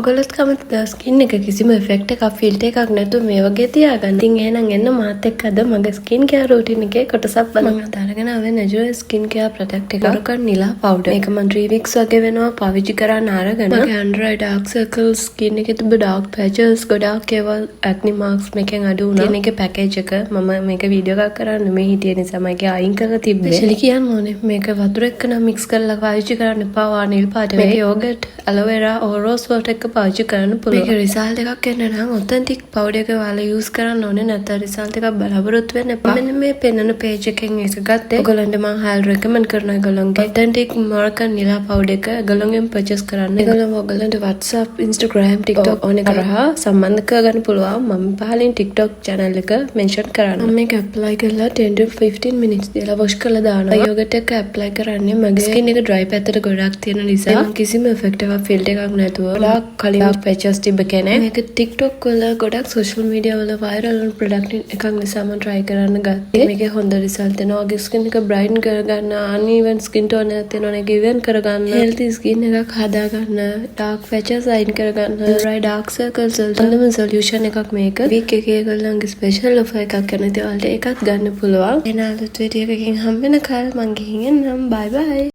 ඔයගොල්ලොත් කැමතිද ස්කින් එක කිසිම ඉෆෙක්ට් එකක් ෆිල්ටර් එකක් නැතුව මේ වගේ තියාගන්න? ඉතින් එහෙනම් එන්න මාත් එක්ක අද මගේ ස්කින් කෙයාර් රූටින් එකේ කොටසක් බලමු. මම අදාරගෙන ආවේ නැචරල් ස්කින් කෙයාර් ප්‍රොඩක්ට් එක. ගොඩක් නිලා පවුඩර්. මේක මම 3 weeks වගේ වෙනවා පාවිච්චි කරන්න අරගෙන. මගේ අන්ඩර් ඩාර්ක් සර්කල්ස් ස්කින් එකේ තිබ්බ ඩාර්ක් පැචස් ගොඩාක් ඒවා ඇක්නි මාක්ස් මේකෙන් අඩු වුණා. තියෙන එකේ පැකේජ් එක මම මේක වීඩියෝ එකක් කරන්න මේ හිටිය නිසා මම ඒක අයින් කරලා තිබ්බේ. ඇක්චුලි කියන්න ඕනේ මේක වතුර එක්ක නම් මික්ස් කරලා පාවිච්චි කරන්න එපා. නිල් පාට මේක යෝගට් ඇලෝවෙරා ඕරෝස් වෝටර් එක පාවිච්චි කරන්න පුළුවන්. මේක රිසල්ට් එකක් එන්න නම් ඔතෙන්ටික් පවුඩර් එක ඔයාලා යූස් කරන්න ඕනේ. නැත්නම් රිසල්ට් එකක් බලාපොරොත්තු වෙන්න එපා. මෙන්න මේ පෙන්නන පේජ් එකෙන් ඒක ගත්තේ. ඔයගොල්ලන්ට මම හයිල් රෙකමන්ඩ් කරනවා ඔයගොල්ලන්ගේ ඔතෙන්ටික් මොරකන් නිලා පවුඩර් එක ඔයගොල්ලන්ගෙන් පර්චේස් කරන්න. ඒගොල්ලෝ ඔයගොල්ලන්ට WhatsApp, Instagram, TikTok ඕන එක කරා සම්බන්ධ කරගන්න පුළුවන්. මම පහලින් TikTok channel එක මෙන්ෂන් කරන්න. මම මේක ඇප්ලයි කරලා 10 to 15 minutes දාලා වොෂ් කරලා දානවා. යෝගට් එක ඇප්ලයි කරන්නේ මගේ ස්කින් එක ඩ්‍රයි පැත්තට ගොඩක් තියෙන නිසා කිසිම ඉෆෙක්ට් එකක් ෆිල්ටර් එකක් නැතුව ගොඩක් කලින් පැචස් තිබ්බ කෙනෙක්. මේක TikTok වල ගොඩක් සෝෂල් මීඩියා වල වයිරල් වුණු ප්‍රොඩක්ට් එකක් නිසා මම try කරන්න ගත්තේ. මේකේ හොඳ රිසල්ට් එනවා. ඔයගේ ස්කින් එක බ්‍රයිටන් කරගන්න, uneven skin tone එකක් තියෙනවා. ඒක even කරගන්න, healthy skin එකක් හදාගන්න, dark patches අයින් කරගන්න, dry dark circles වලට හොඳම solution එකක් මේක. week එකේ ඒගොල්ලන්ගේ special offer එකක් කරන ඉතින් ඔයාලට ඒකත් ගන්න පුළුවන්. එන අලුත් වීඩියෝ එකකින් හම්බ වෙනකල් මං ගිහින් එන්නම්. bye bye.